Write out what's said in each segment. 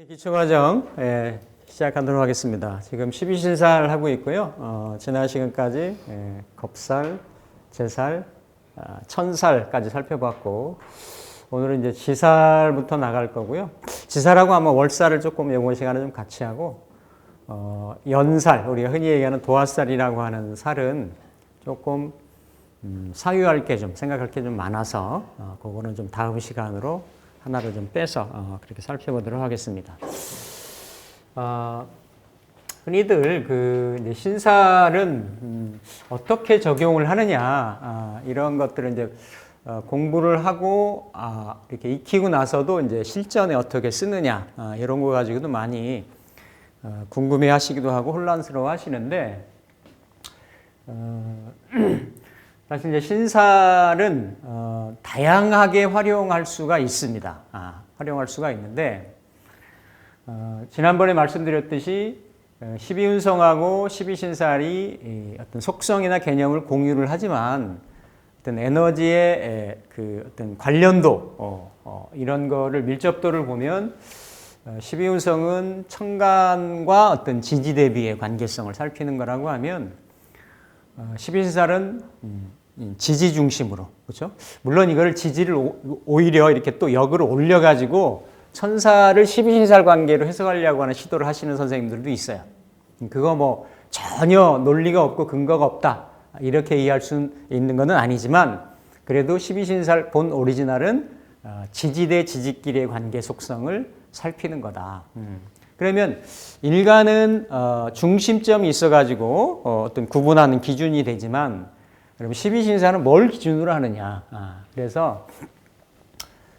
기초과정 시작하도록 하겠습니다. 지금 12신살 하고 있고요. 지난 시간까지 겁살, 제살, 천살까지 살펴봤고 오늘은 이제 지살부터 나갈 거고요. 지살하고 아마 월살을 조금 이번 시간에 좀 같이 하고 연살, 우리가 흔히 얘기하는 도화살이라고 하는 살은 조금 사유할 게 좀 생각할 게 좀 많아서 그거는 좀 다음 시간으로 하나를 좀 빼서 그렇게 살펴보도록 하겠습니다. 흔히들 이제 신살은 어떻게 적용을 하느냐 이런 것들을 이제 공부를 하고 이렇게 익히고 나서도 이제 실전에 어떻게 쓰느냐 이런 거 가지고도 많이 궁금해하시기도 하고 혼란스러워하시는데 사실 이제 신살은 다양하게 활용할 수가 있습니다. 활용할 수가 있는데 지난번에 말씀드렸듯이 12운성하고 12신살이 어떤 속성이나 개념을 공유를 하지만 어떤 에너지의 어떤 관련도 이런 거를 밀접도를 보면 12운성은 천간과 어떤 지지 대비의 관계성을 살피는 거라고 하면 12신살은 지지 중심으로, 그렇죠? 물론 이걸 지지를 오히려 이렇게 또 역으로 올려가지고 천사를 12신살 관계로 해석하려고 하는 시도를 하시는 선생님들도 있어요. 그거 뭐 전혀 논리가 없고 근거가 없다 이렇게 이해할 수 있는 것은 아니지만 그래도 12신살 본 오리지널은 지지 대 지지끼리의 관계 속성을 살피는 거다. 그러면 일간은 중심점이 있어가지고 어떤 구분하는 기준이 되지만 그럼 12신살은 뭘 기준으로 하느냐. 그래서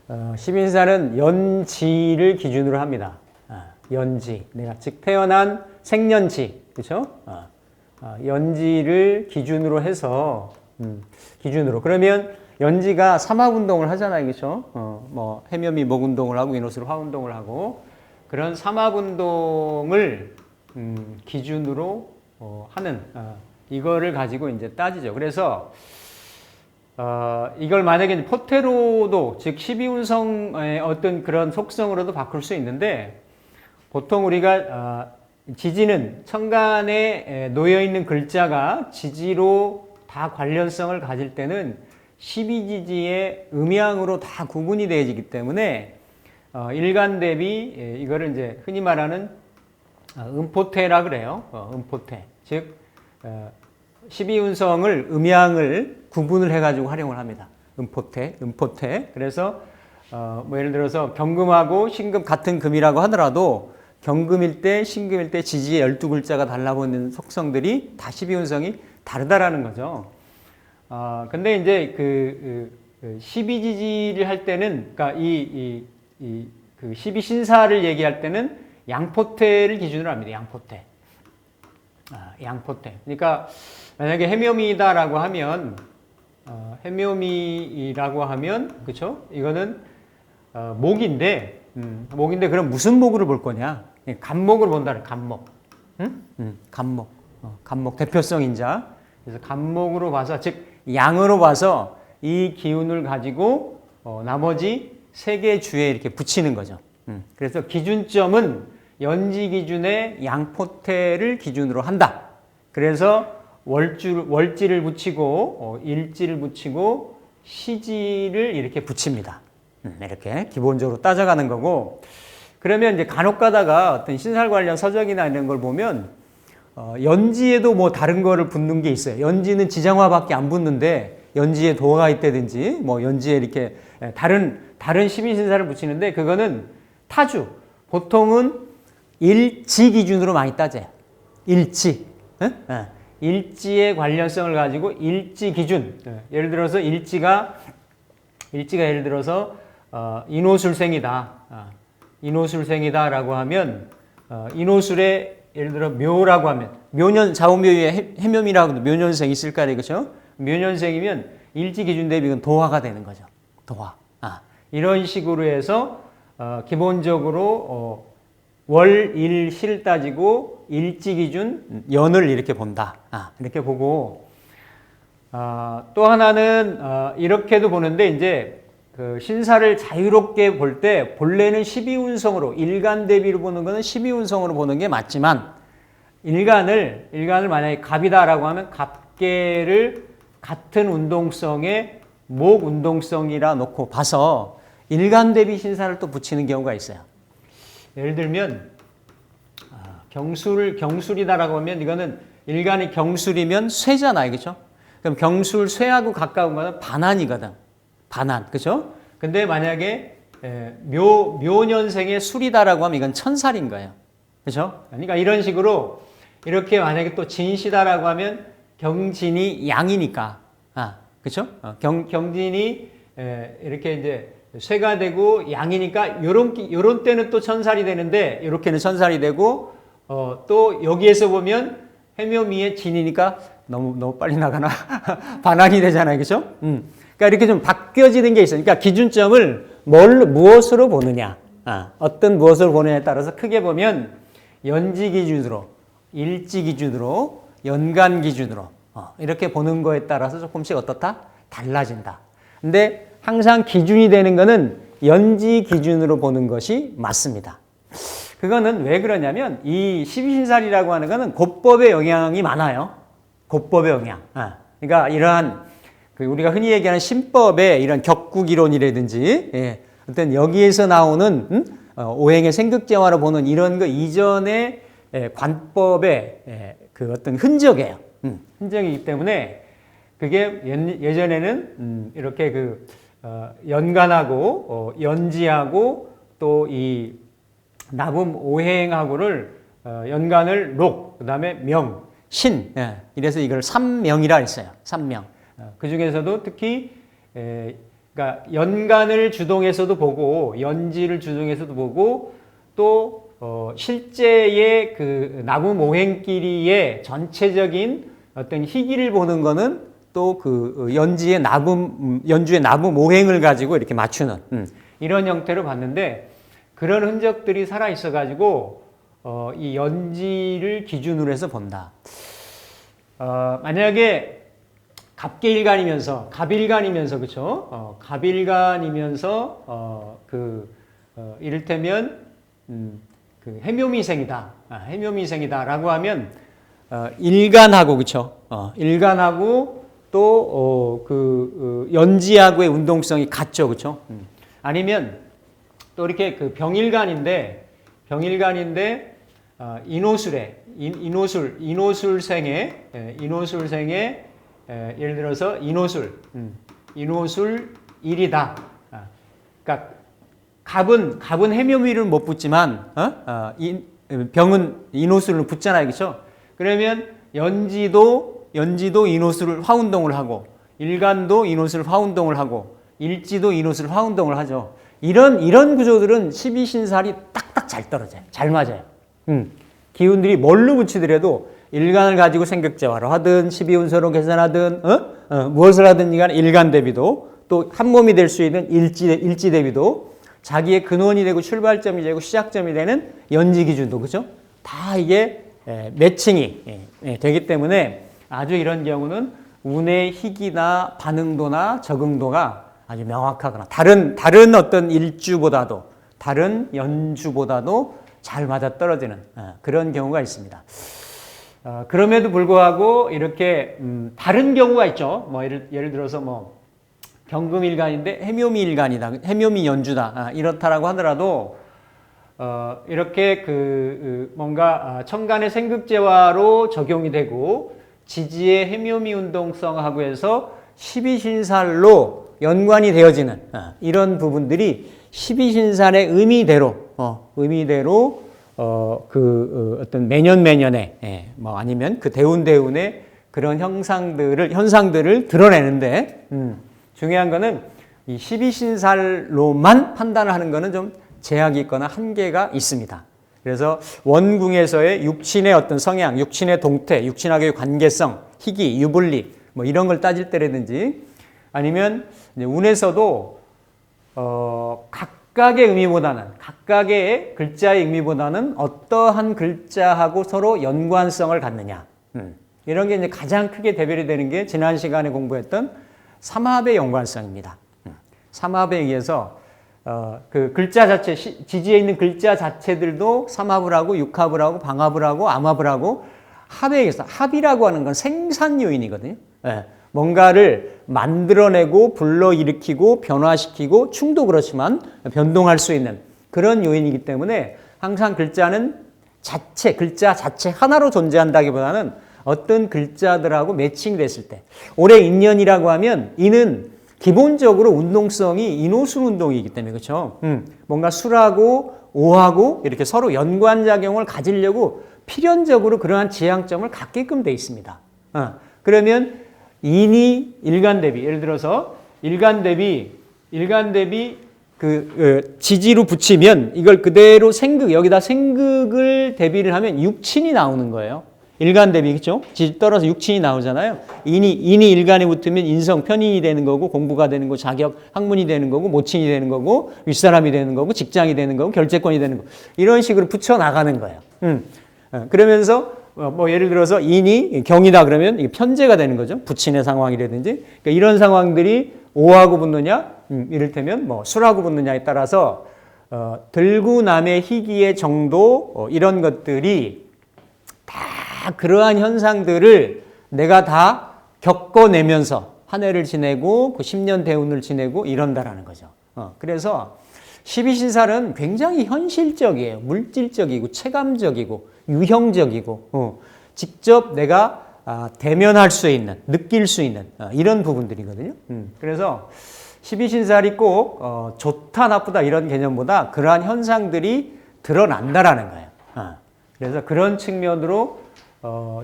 12신살은 연지를 기준으로 합니다. 연지, 내가 즉 태어난 생년지, 그렇죠? 연지를 기준으로 해서 기준으로 그러면 연지가 삼합운동을 하잖아요, 그렇죠? 뭐 해묘미 목운동을 하고 인호술 화운동을 하고 그런 삼합운동을 기준으로 하는 이거를 가지고 이제 따지죠. 그래서 이걸 만약에 포테로도 즉 12운성의 어떤 그런 속성으로도 바꿀 수 있는데 보통 우리가 지지는 천간에 놓여 있는 글자가 지지로 다 관련성을 가질 때는 12지지의 음양으로 다 구분이 되어지기 때문에 일간 대비 이거를 이제 흔히 말하는 음포태라 그래요. 음포태. 즉 12운성을 음양을 구분을 해가지고 활용을 합니다. 음포태. 그래서 뭐 예를 들어서 경금하고 신금 같은 금이라고 하더라도 경금일 때, 신금일 때 지지의 12글자가 달라붙는 속성들이 다 12운성이 다르다라는 거죠. 근데 이제 12지지를 할 때는, 그러니까 그 12신사를 얘기할 때는 양포태를 기준으로 합니다. 양포태. 양포태. 그러니까 만약에 해묘미다라고 하면 해묘미라고 하면 그렇죠? 이거는 목인데 그럼 무슨 목으로 볼 거냐? 간목으로 본다는 간목. 간목 대표성 인자. 그래서 간목으로 봐서 즉 양으로 봐서 이 기운을 가지고 나머지 세 개 주에 이렇게 붙이는 거죠. 그래서 기준점은 연지 기준의 양포태를 기준으로 한다. 그래서 월지를 붙이고 일지를 붙이고 시지를 이렇게 붙입니다. 이렇게 기본적으로 따져가는 거고 그러면 이제 간혹 가다가 어떤 신살 관련 서적이나 이런 걸 보면 연지에도 뭐 다른 거를 붙는 게 있어요. 연지는 지장화밖에 안 붙는데 연지에 도화가 있다든지 뭐 연지에 이렇게 다른 12신살을 붙이는데 그거는 타주. 보통은 일지 기준으로 많이 따져요. 일지. 일지의 관련성을 가지고 일지 기준. 예를 들어서 일지가 예를 들어서 인호술생이다. 인호술생이다라고 하면 인호술의 예를 들어 묘라고 하면 묘년 좌우묘에 해묘미라고 하면 묘년생 있을 거 아니에요, 그렇죠? 묘년생이면 일지 기준 대비 이건 도화가 되는 거죠. 도화. 이런 식으로 해서 기본적으로 월, 일, 실 따지고 일지 기준 연을 이렇게 본다. 이렇게 보고 또 하나는 이렇게도 보는데 이제 그 신사를 자유롭게 볼 때 본래는 12운성으로 일간 대비로 보는 거는 12운성으로 보는 게 맞지만 일간을 만약에 갑이다라고 하면 갑계를 같은 운동성의 목 운동성이라 놓고 봐서 일간 대비 신사를 또 붙이는 경우가 있어요. 예를 들면 경술이다라고 하면 이거는 일간이 경술이면 쇠잖아요, 그렇죠? 그럼 경술 쇠하고 가까운 거는 반한이거든. 반한, 그렇죠? 근데 만약에 묘년생의 술이다라고 하면 이건 천살인 거예요, 그렇죠? 그러니까 이런 식으로 이렇게 만약에 또 진시다라고 하면 경진이 양이니까, 그렇죠? 경진이 이렇게 이제 쇠가 되고 양이니까 요런 때는 또 천살이 되는데 이렇게는 천살이 되고 또 여기에서 보면 해묘미의 진이니까 너무 빨리 나가나 반환이 되잖아요, 그렇죠? 그러니까 이렇게 좀 바뀌어지는 게 있어요. 그러니까 기준점을 무엇으로 보느냐, 어떤 무엇으로 보느냐에 따라서 크게 보면 연지 기준으로, 일지 기준으로, 연간 기준으로 이렇게 보는 거에 따라서 조금씩 어떻다? 달라진다. 근데 항상 기준이 되는 거는 연지 기준으로 보는 것이 맞습니다. 그거는 왜 그러냐면 이 12신살이라고 하는 거는 곱법의 영향이 많아요. 곱법의 영향. 그러니까 이러한 우리가 흔히 얘기하는 신법의 이런 격국이론이라든지 어떤 여기에서 나오는 오행의 생극재화로 보는 이런 거 이전의 관법의 그 어떤 흔적이에요. 흔적이기 때문에 그게 예전에는 이렇게 연간하고 연지하고 또 이 나금 오행하고를 연간을 록, 그 다음에 명, 신, 이래서 이걸 삼명이라 했어요. 삼명. 그 중에서도 특히 그러니까 연간을 주동해서도 보고 연지를 주동해서도 보고 또 실제의 그 나금 오행끼리의 전체적인 어떤 희기를 보는 거는 또 그 연주의 나금 오행을 가지고 이렇게 맞추는 이런 형태로 봤는데 그런 흔적들이 살아 있어 가지고 이 연지를 기준으로 해서 본다. 만약에 갑일간이면서 그렇죠? 갑일간이면서 이를테면 그 해묘미생이다. 해묘미생이다라고 하면 일간하고 그렇죠? 일간하고 또 연지하고의 운동성이 같죠, 그렇죠? 아니면 또 이렇게 그 병일간인데 인호술생의 예를 들어서 인호술 일이다. 그러니까 갑은 해묘미를 못 붙지만 병은 인호술을 붙잖아요, 그렇죠? 그러면 연지도 인호술 화운동을 하고 일간도 인호술 화운동을 하고 일지도 인호술 화운동을 하죠. 이런 구조들은 12신살이 딱딱 잘 떨어져요. 잘 맞아요. 기운들이 뭘로 붙이더라도 일간을 가지고 생격재화로 하든 12운서로 계산하든 무엇을 하든 간에 일간 대비도 또 한 몸이 될 수 있는 일지 대비도 자기의 근원이 되고 출발점이 되고 시작점이 되는 연지 기준도 그죠? 다 이게 매칭이 되기 때문에 아주 이런 경우는 운의 희기나 반응도나 적응도가 아주 명확하거나 다른 어떤 일주보다도 다른 연주보다도 잘 맞아떨어지는 그런 경우가 있습니다. 그럼에도 불구하고 이렇게 다른 경우가 있죠. 뭐 예를 들어서 뭐 경금일간인데 해묘미일간이다, 해묘미 연주다 이렇다라고 하더라도 이렇게 뭔가 천간의 생극재화로 적용이 되고 지지의 해묘미 운동성하고 해서 12신살로 연관이 되어지는 이런 부분들이 12신살의 의미대로 어떤 매년의 뭐 아니면 그 대운의 그런 현상들을 드러내는데 중요한 거는 이 12신살로만 판단을 하는 거는 좀 제약이 있거나 한계가 있습니다. 그래서 원궁에서의 육친의 어떤 성향, 육친의 동태, 육친하고의 관계성, 희기, 유불리 뭐 이런 걸 따질 때라든지 아니면 운에서도 각각의 글자의 의미보다는 어떠한 글자하고 서로 연관성을 갖느냐. 이런 게 이제 가장 크게 대별이 되는 게 지난 시간에 공부했던 삼합의 연관성입니다. 삼합에 의해서 그 글자 자체, 지지에 있는 글자 자체들도 삼합을 하고 육합을 하고 방합을 하고 암합을 하고 합에 의해서, 합이라고 하는 건 생산 요인이거든요. 예, 뭔가를 만들어내고 불러일으키고 변화시키고 춤도 그렇지만 변동할 수 있는 그런 요인이기 때문에 항상 글자는 글자 자체 하나로 존재한다기보다는 어떤 글자들하고 매칭됐을 때, 올해 인년이라고 하면 이는 기본적으로 운동성이 인호술 운동이기 때문에 그렇죠. 뭔가 술하고 오하고 이렇게 서로 연관작용을 가지려고 필연적으로 그러한 지향점을 갖게끔 돼 있습니다. 그러면 인이 일간대비, 예를 들어서 일간대비 지지로 붙이면 이걸 그대로 여기다 생극을 대비를 하면 육친이 나오는 거예요. 일간대비, 그렇죠? 지 떨어서 육친이 나오잖아요. 인이 일간에 붙으면 인성, 편인이 되는 거고, 공부가 되는 거고, 자격, 학문이 되는 거고, 모친이 되는 거고, 윗사람이 되는 거고, 직장이 되는 거고, 결재권이 되는 거고, 이런 식으로 붙여 나가는 거예요. 그러면서 뭐 예를 들어서 인이 경이다 그러면 이게 편제가 되는 거죠. 부친의 상황이라든지. 그러니까 이런 상황들이 오하고 붙느냐, 이를테면 뭐 술하고 붙느냐에 따라서 들구남의 희기의 정도, 이런 것들이 다 그러한 현상들을 내가 다 겪어내면서 한 해를 지내고 그 10년 대운을 지내고 이런다라는 거죠. 그래서 12신살은 굉장히 현실적이에요. 물질적이고 체감적이고 유형적이고 직접 내가 대면할 수 있는, 느낄 수 있는 이런 부분들이거든요. 그래서 12신살이 꼭 좋다 나쁘다 이런 개념보다 그러한 현상들이 드러난다라는 거예요. 그래서 그런 측면으로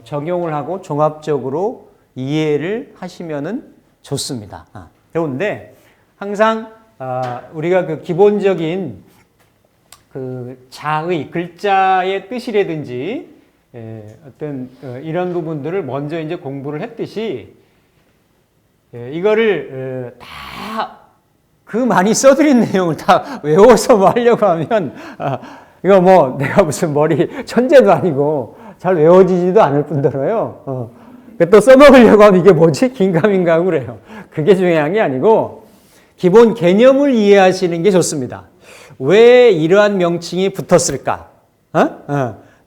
적용을 하고 종합적으로 이해를 하시면은 좋습니다. 그런데 항상 우리가 그 기본적인 그 자의, 글자의 뜻이라든지 어떤 이런 부분들을 먼저 이제 공부를 했듯이 이거를 다 그 많이 써드린 내용을 다 외워서 뭐 하려고 하면 이거 뭐 내가 무슨 머리 천재도 아니고 잘 외워지지도 않을 뿐더러요. 또 써먹으려고 하면 이게 뭐지? 긴가민가 하고 그래요. 그게 중요한 게 아니고 기본 개념을 이해하시는 게 좋습니다. 왜 이러한 명칭이 붙었을까?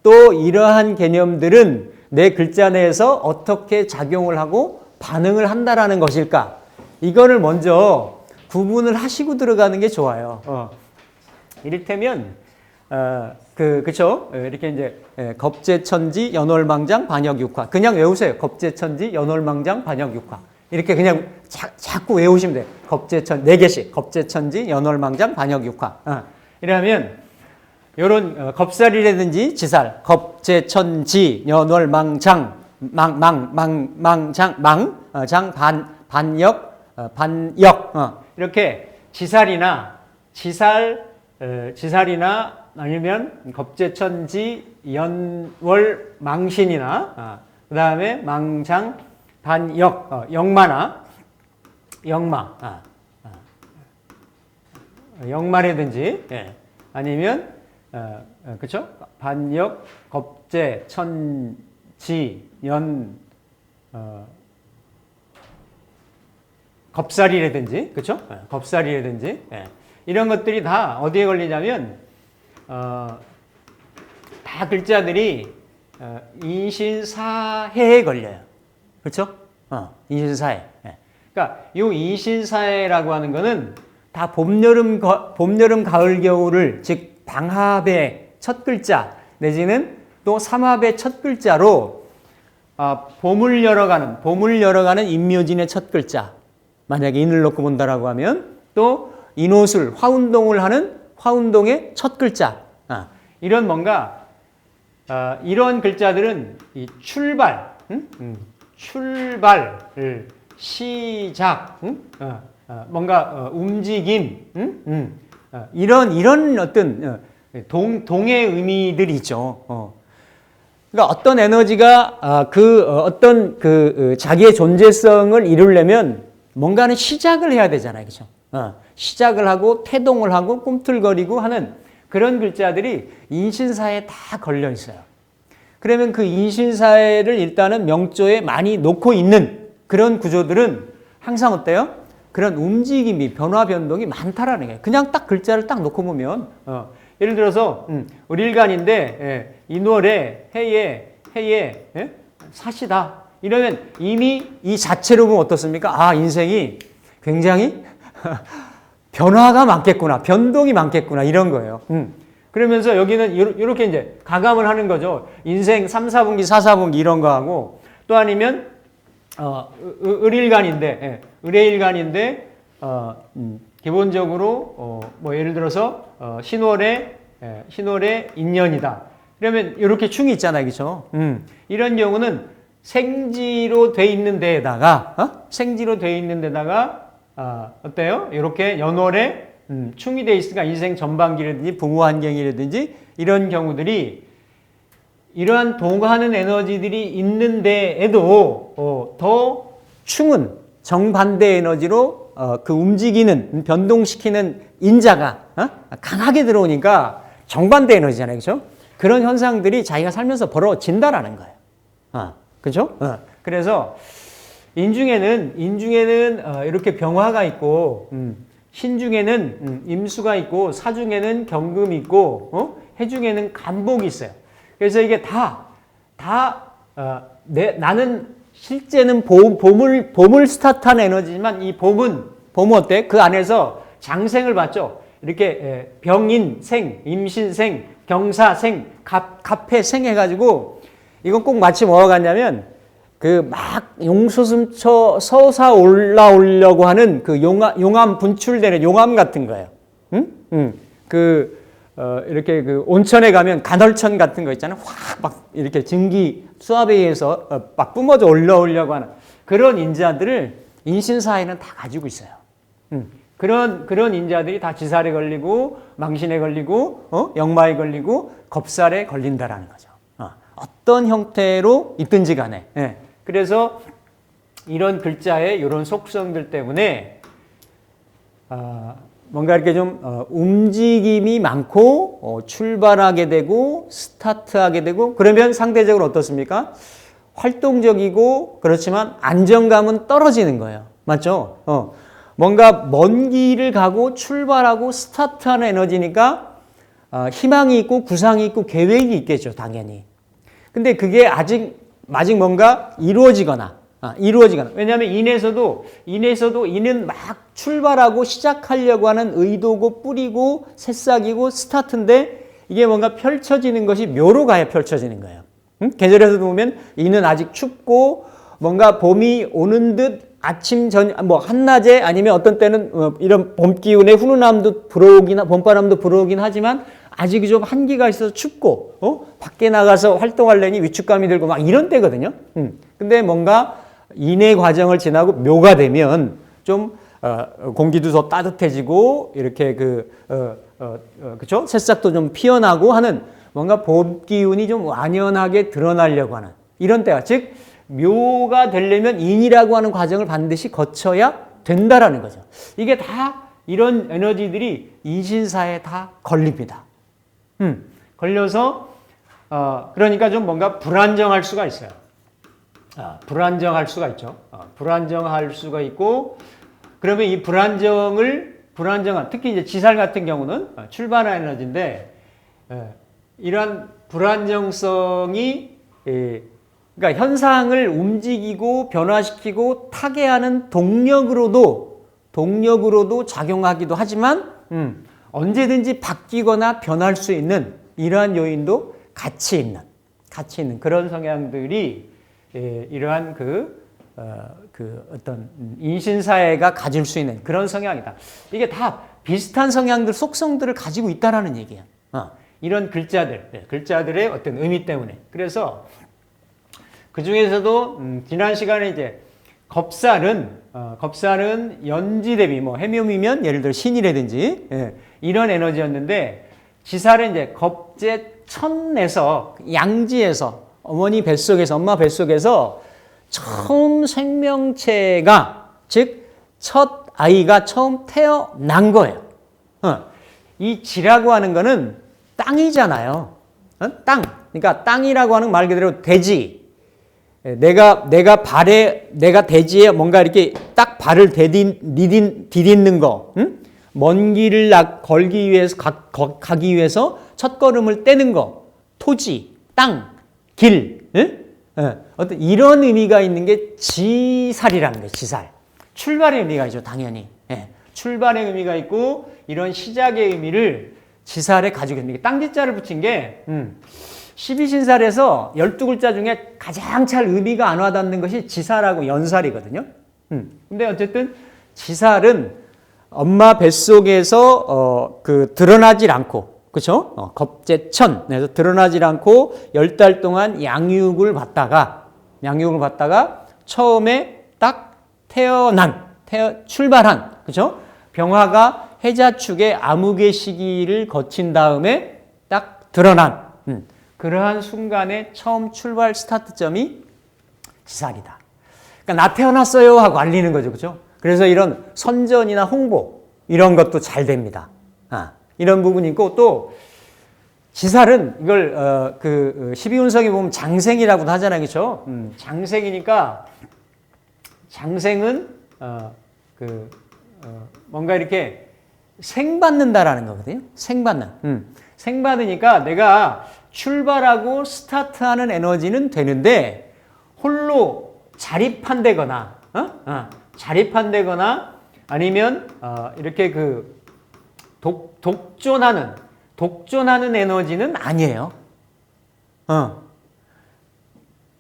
또 이러한 개념들은 내 글자 내에서 어떻게 작용을 하고 반응을 한다라는 것일까? 이거를 먼저 구분을 하시고 들어가는 게 좋아요. 이를테면 그쵸? 이렇게 이제 겁재천지 연월망장 반역육화 그냥 외우세요. 겁재천지 연월망장 반역육화 이렇게 그냥 자꾸 외우시면 돼요. 네 개씩 겁재천지 연월망장 반역육화 이러면 요런 겁살이라든지 지살 겁재천지 연월망장 장 반역 이렇게 지살이나 아니면 겁재천지 연월망신이나 그 다음에 망장 반역 역마라든지 아니면 그쵸? 반역 겁재천지 겁살이라든지 그쵸? 겁살이라든지 이런 것들이 다 어디에 걸리냐면 다 글자들이 인신사해에 걸려요. 그렇죠? 인신사해. 그러니까 이 인신사해라고 하는 거는 다 봄, 여름, 가을, 겨울을 즉 방합의 첫 글자 내지는 또 삼합의 첫 글자로 봄을 열어가는 임묘진의 첫 글자 만약에 인을 넣고 본다라고 하면 또 인호술 화운동을 하는 화운동의 첫 글자 이런 뭔가 이런 글자들은 이 출발 시작 뭔가 움직임 이런 어떤 동의 의미들이 있죠. 그러니까 어떤 에너지가 어떤 자기의 존재성을 이루려면 뭔가는 시작을 해야 되잖아요, 그렇죠? 시작을 하고 태동을 하고 꿈틀거리고 하는 그런 글자들이 인신사에 다 걸려 있어요. 그러면 그 인신사회를 일단은 명조에 많이 놓고 있는 그런 구조들은 항상 어때요? 그런 움직임이 변화 변동이 많다라는 거예요. 그냥 딱 글자를 딱 놓고 보면 예를 들어서 을일간인데 인월에 해에 예? 사시다 이러면 이미 이 자체로 보면 어떻습니까? 아, 인생이 굉장히 변화가 많겠구나, 변동이 많겠구나 이런 거예요. 그러면서 여기는 이렇게 이제 가감을 하는 거죠. 인생 3, 4분기, 4, 4분기 이런 거 하고 또 아니면 을일간인데 을의일간인데 기본적으로 뭐 예를 들어서 신월의 인년이다. 그러면 이렇게 충이 있잖아요, 그렇죠? 이런 경우는 생지로 돼 있는 데에다가 어때요? 이렇게 연월에 충이 돼 있으니까 인생 전반기라든지 부모 환경이라든지 이런 경우들이 이러한 동하는 에너지들이 있는 데에도 더 충은 정반대 에너지로 그 움직이는 변동시키는 인자가 강하게 들어오니까 정반대 에너지잖아요, 그렇죠? 그런 현상들이 자기가 살면서 벌어진다라는 거예요. 그렇죠? 그래서 인중에는 이렇게 병화가 있고 신중에는 임수가 있고 사중에는 경금이 있고 해중에는 간목이 있어요. 그래서 이게 나는 실제는 봄을 스타트한 에너지지만 이 봄은 어때? 그 안에서 장생을 받죠. 이렇게 병인생, 임신생, 경사생, 갑해생 해가지고 이건 꼭 마치 뭐가 같냐면 그 막 용솟음쳐 서사 올라오려고 하는 그 용암 분출되는 용암 같은 거예요. 이렇게 그 온천에 가면 간헐천 같은 거 있잖아요. 확 막 이렇게 증기 수압에 의해서 막 뿜어져 올라오려고 하는 그런 인자들을 인신사회는 다 가지고 있어요. 그런 인자들이 다 지살에 걸리고 망신에 걸리고 역마에 걸리고 겁살에 걸린다라는 거죠. 어떤 형태로 있든지 간에. 그래서 이런 글자의 이런 속성들 때문에 뭔가 이렇게 좀 움직임이 많고 출발하게 되고 스타트하게 되고 그러면 상대적으로 어떻습니까? 활동적이고 그렇지만 안정감은 떨어지는 거예요. 맞죠? 뭔가 먼 길을 가고 출발하고 스타트하는 에너지니까 희망이 있고 구상이 있고 계획이 있겠죠, 당연히. 근데 그게 아직 뭔가 이루어지거나 왜냐하면 인에서도 막 출발하고 시작하려고 하는 의도고 뿌리고 새싹이고 스타트인데 이게 뭔가 펼쳐지는 것이 묘로 가야 펼쳐지는 거예요. 계절에서도 보면 이는 아직 춥고 뭔가 봄이 오는 듯 아침 뭐 한낮에 아니면 어떤 때는 이런 봄 기운에 훈훈함도 봄바람도 불어오긴 하지만 아직 좀 한기가 있어서 춥고 밖에 나가서 활동하려니 위축감이 들고 막 이런 때거든요. 근데 뭔가 인의 과정을 지나고 묘가 되면 좀 공기도 더 따뜻해지고 이렇게 그쵸? 새싹도 좀 피어나고 하는 뭔가 봄 기운이 좀 완연하게 드러나려고 하는 이런 때가 즉 묘가 되려면 인이라고 하는 과정을 반드시 거쳐야 된다라는 거죠. 이게 다 이런 에너지들이 인신사에 다 걸립니다. 걸려서 그러니까 좀 뭔가 불안정할 수가 있어요. 불안정할 수가 있죠. 불안정할 수가 있고 그러면 이 불안정한 특히 이제 지살 같은 경우는 출발한 에너지인데 이러한 불안정성이 그러니까 현상을 움직이고 변화시키고 타개하는 동력으로도 작용하기도 하지만 언제든지 바뀌거나 변할 수 있는 이러한 요인도 같이 있는 그런 성향들이 이러한 어떤 인신사회가 가질 수 있는 그런 성향이다. 이게 다 비슷한 성향들, 속성들을 가지고 있다라는 얘기예요. 이런 글자들의 어떤 의미 때문에. 그래서 그 중에서도 지난 시간에 이제 겁살은 연지 대비 뭐 해묘미면 예를 들어 신이라든지 이런 에너지였는데 지살은 이제 겁제 천에서 양지에서 어머니 뱃속에서 엄마 뱃속에서 처음 생명체가 즉 첫 아이가 처음 태어난 거예요. 이 지라고 하는 거는 땅이잖아요. 땅. 그러니까 땅이라고 하는 말 그대로 대지. 내가 대지에 뭔가 이렇게 딱 발을 디딛는 거. 먼 길을 걸기 위해서, 가기 위해서 첫 걸음을 떼는 거. 토지, 땅, 길. 어떤 이런 의미가 있는 게 지살이라는 거예요. 지살. 출발의 의미가 있죠. 당연히. 출발의 의미가 있고 이런 시작의 의미를 지살에 가지고 있는 게 땅지자를 붙인 게 12신살에서 12글자 중에 가장 잘 의미가 안 와닿는 것이 지살하고 연살이거든요. 근데 어쨌든 지살은 엄마 뱃속에서 드러나질 않고, 그렇죠? 겁제천. 그래서 드러나질 않고 10달 동안 양육을 받다가 처음에 딱 출발한, 그렇죠? 병화가 해자축의 암흑의 시기를 거친 다음에 딱 드러난 그러한 순간의 처음 출발 스타트점이 지살이다. 그러니까 나 태어났어요 하고 알리는 거죠, 그렇죠? 그래서 이런 선전이나 홍보 이런 것도 잘 됩니다. 이런 부분이 있고 또 지살은 이걸 12운석에 보면 장생이라고도 하잖아요, 그렇죠? 장생이니까 장생은 뭔가 이렇게 생받는다라는 거거든요. 생받으니까 내가 출발하고 스타트하는 에너지는 되는데 홀로 자립한다거나 아니면 이렇게 독존하는 에너지는 아니에요.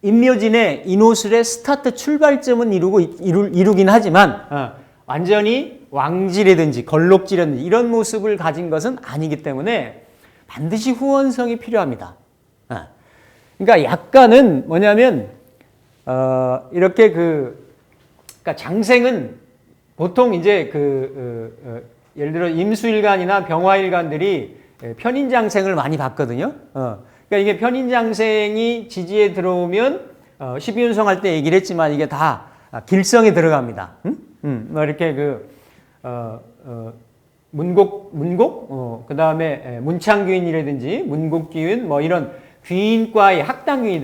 인묘진의 인호술의 스타트 출발점은 이루긴 하지만 완전히 왕지라든지 걸록지라든지 이런 모습을 가진 것은 아니기 때문에 반드시 후원성이 필요합니다. 그러니까 약간은 뭐냐면 이렇게 그러니까 장생은 보통 이제 예를 들어 임수일간이나 병화일간들이 편인장생을 많이 봤거든요. 그러니까 이게 편인장생이 지지에 들어오면 12운성 할 때 얘기를 했지만 이게 다 길성에 들어갑니다. 뭐 이렇게 그 다음에 문창귀인이라든지 문곡귀인 뭐 이런 귀인과의 학당귀인에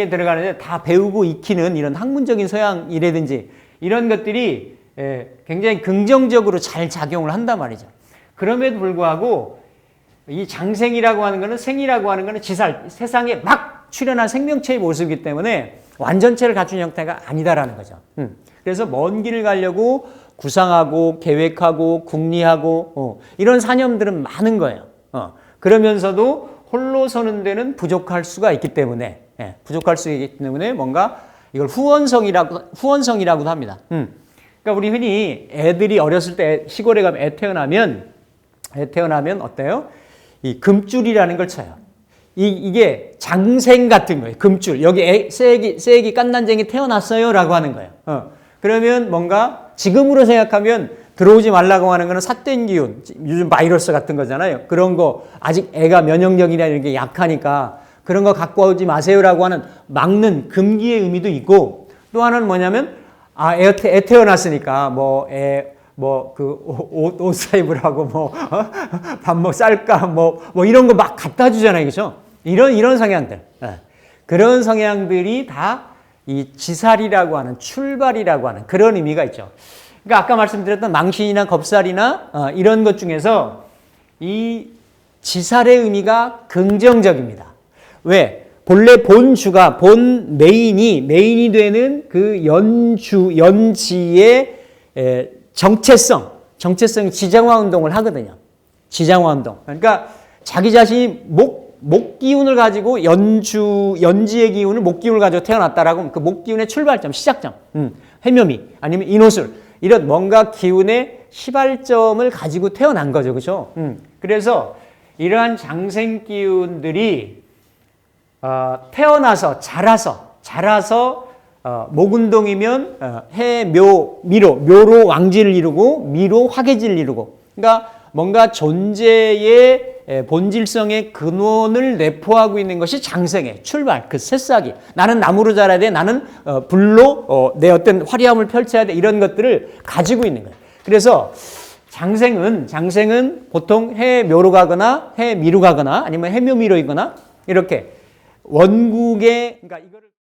들어가는데 다 배우고 익히는 이런 학문적인 소양이라든지 이런 것들이 굉장히 긍정적으로 잘 작용을 한단 말이죠. 그럼에도 불구하고 이 장생이라고 하는 거는 생이라고 하는 거는 지살, 세상에 막 출현한 생명체의 모습이기 때문에 완전체를 갖춘 형태가 아니다라는 거죠. 그래서 먼 길을 가려고 구상하고 계획하고 궁리하고 이런 사념들은 많은 거예요. 그러면서도 홀로 서는 데는 부족할 수가 있기 때문에 뭔가 이걸 후원성이라고도 합니다. 그러니까 우리 흔히 애들이 어렸을 때 시골에 가면 애 태어나면 어때요? 이 금줄이라는 걸 쳐요. 이게 장생 같은 거예요. 금줄. 여기 새애기 깐난쟁이 태어났어요라고 하는 거예요. 그러면 뭔가 지금으로 생각하면 들어오지 말라고 하는 거는 삿된 기운, 요즘 바이러스 같은 거잖아요. 그런 거 아직 애가 면역력이나 이런 게 약하니까 그런 거 갖고 오지 마세요라고 하는 막는 금기의 의미도 있고 또 하나는 뭐냐면 애 태어났으니까 옷 사입으라고 밥 쌀까 이런 거 막 갖다 주잖아요. 그죠? 이런 성향들. 그런 성향들이 다 이 지살이라고 하는 출발이라고 하는 그런 의미가 있죠. 그러니까 아까 말씀드렸던 망신이나 겁살이나 이런 것 중에서 이 지살의 의미가 긍정적입니다. 왜? 본래 본주가 본 메인이 되는 그 연지의 정체성이 지장화 운동을 하거든요. 지장화 운동. 그러니까 자기 자신이 목 기운을 가지고 연지의 기운을 목 기운을 가지고 태어났다라고 하면 그 목 기운의 출발점, 시작점, 해묘미 아니면 인호술 이런 뭔가 기운의 시발점을 가지고 태어난 거죠, 그렇죠? 그래서 이러한 장생 기운들이 태어나서 자라서 목운동이면 묘로 왕지를 이루고 미로 화계지를 이루고 그러니까 뭔가 존재의 본질성의 근원을 내포하고 있는 것이 장생의 출발, 그 새싹이. 나는 나무로 자라야 돼. 나는 불로 내 어떤 화려함을 펼쳐야 돼. 이런 것들을 가지고 있는 거예요. 그래서 장생은 보통 해묘로 가거나 해미로 가거나 아니면 해묘미로이거나 이렇게 원국의, 그러니까 이거를